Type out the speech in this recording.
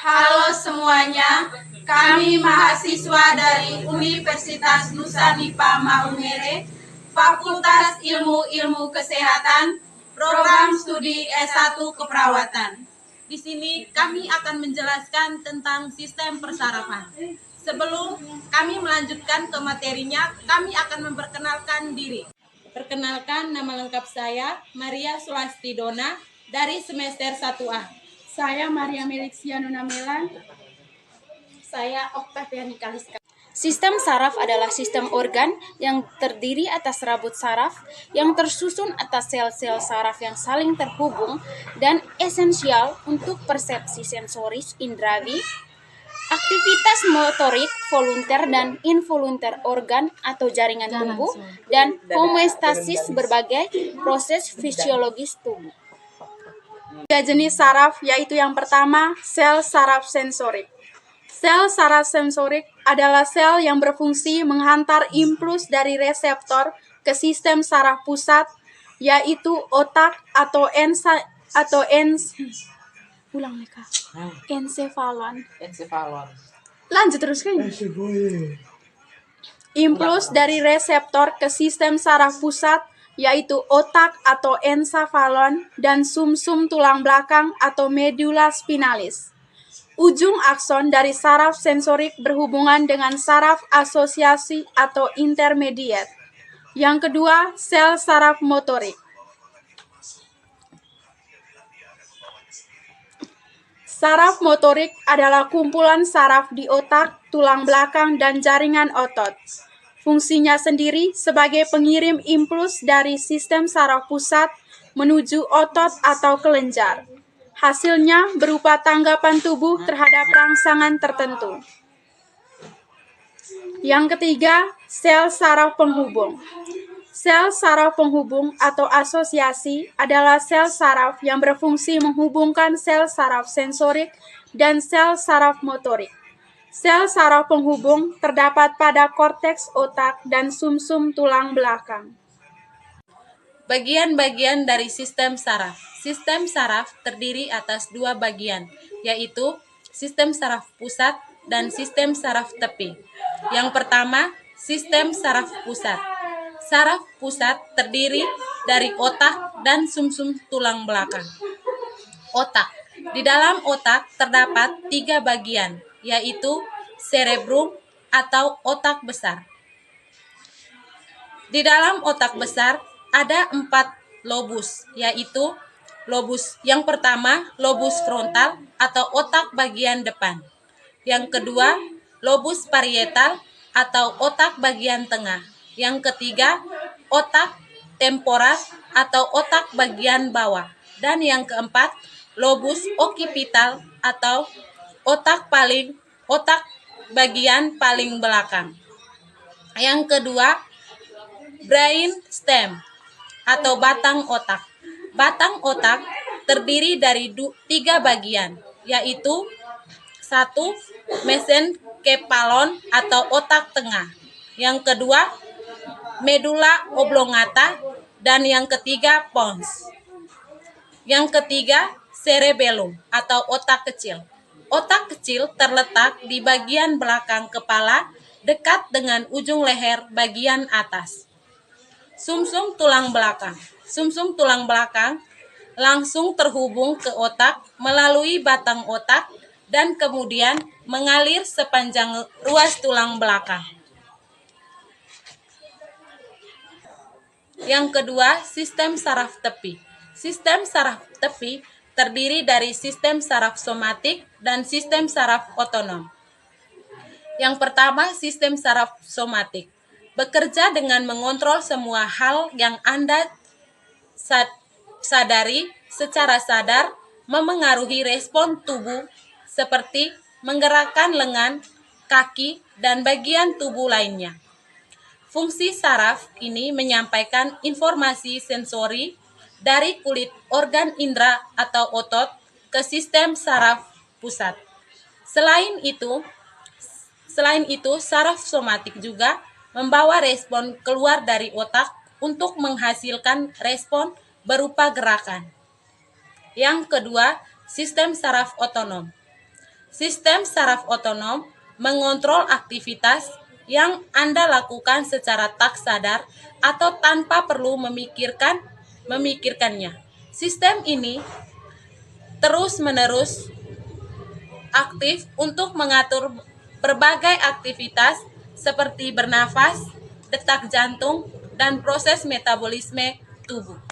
Halo semuanya, kami mahasiswa dari Universitas Nusa Nipah Maumere, Fakultas Ilmu Kesehatan, Program Studi S1 Keperawatan. Di sini kami akan menjelaskan tentang sistem persarafan. Sebelum kami melanjutkan ke materinya, kami akan memperkenalkan diri. Perkenalkan, nama lengkap saya Maria Sulastidona dari semester 1A. Saya Maria Melixia Nunamelan. Saya Oktaviani Kaliska. Sistem saraf adalah sistem organ yang terdiri atas rabut saraf yang tersusun atas sel-sel saraf yang saling terhubung dan esensial untuk persepsi sensoris indrawi, aktivitas motorik volunter dan involunter organ atau jaringan tubuh, dan homeostasis berbagai proses fisiologis tubuh. Tiga jenis saraf, yaitu yang pertama, sel saraf sensorik. Sel saraf sensorik adalah sel yang berfungsi menghantar impuls dari reseptor ke sistem saraf pusat, yaitu otak atau ensefalon. Lanjut terus kan? Impuls dari reseptor ke sistem saraf pusat, yaitu otak atau ensefalon dan sumsum tulang belakang atau medula spinalis. Ujung akson dari saraf sensorik berhubungan dengan saraf asosiasi atau intermediate. Yang kedua, sel saraf motorik. Saraf motorik adalah kumpulan saraf di otak, tulang belakang, dan jaringan otot. Fungsinya sendiri sebagai pengirim impuls dari sistem saraf pusat menuju otot atau kelenjar. Hasilnya berupa tanggapan tubuh terhadap rangsangan tertentu. Yang ketiga, sel saraf penghubung. Sel saraf penghubung atau asosiasi adalah sel saraf yang berfungsi menghubungkan sel saraf sensorik dan sel saraf motorik. Sel saraf penghubung terdapat pada korteks otak dan sumsum tulang belakang. Bagian-bagian dari sistem saraf. Sistem saraf terdiri atas dua bagian, yaitu sistem saraf pusat dan sistem saraf tepi. Yang pertama, sistem saraf pusat. Saraf pusat terdiri dari otak dan sumsum tulang belakang. Otak. Di dalam otak terdapat 3 bagian, yaitu cerebrum atau otak besar. Di dalam otak besar ada 4 lobus, yaitu lobus yang pertama, lobus frontal atau otak bagian depan. Yang kedua, lobus parietal atau otak bagian tengah. Yang ketiga, otak temporal atau otak bagian bawah. Dan yang keempat, lobus occipital atau otak bagian paling belakang. Yang kedua, brain stem atau batang otak. Batang otak terdiri dari 3 bagian, yaitu 1. Mesencephalon atau otak tengah. Yang kedua, medulla oblongata, dan yang ketiga, pons. Yang ketiga, cerebellum atau otak kecil. Otak kecil terletak di bagian belakang kepala, dekat dengan ujung leher bagian atas. Sumsum tulang belakang. Sumsum tulang belakang langsung terhubung ke otak melalui batang otak dan kemudian mengalir sepanjang ruas tulang belakang. Yang kedua, sistem saraf tepi. Sistem saraf tepi terdiri dari sistem saraf somatik dan sistem saraf otonom. Yang pertama, sistem saraf somatik. Bekerja dengan mengontrol semua hal yang Anda sadari secara sadar, memengaruhi respon tubuh seperti menggerakkan lengan, kaki, dan bagian tubuh lainnya. Fungsi saraf ini menyampaikan informasi sensori dari kulit organ indera atau otot ke sistem saraf pusat. Selain itu, saraf somatik juga membawa respon keluar dari otak untuk menghasilkan respon berupa gerakan. Yang kedua, sistem saraf otonom. Sistem saraf otonom mengontrol aktivitas yang Anda lakukan secara tak sadar atau tanpa perlu memikirkannya. Sistem ini terus-menerus aktif untuk mengatur berbagai aktivitas seperti bernafas, detak jantung, dan proses metabolisme tubuh.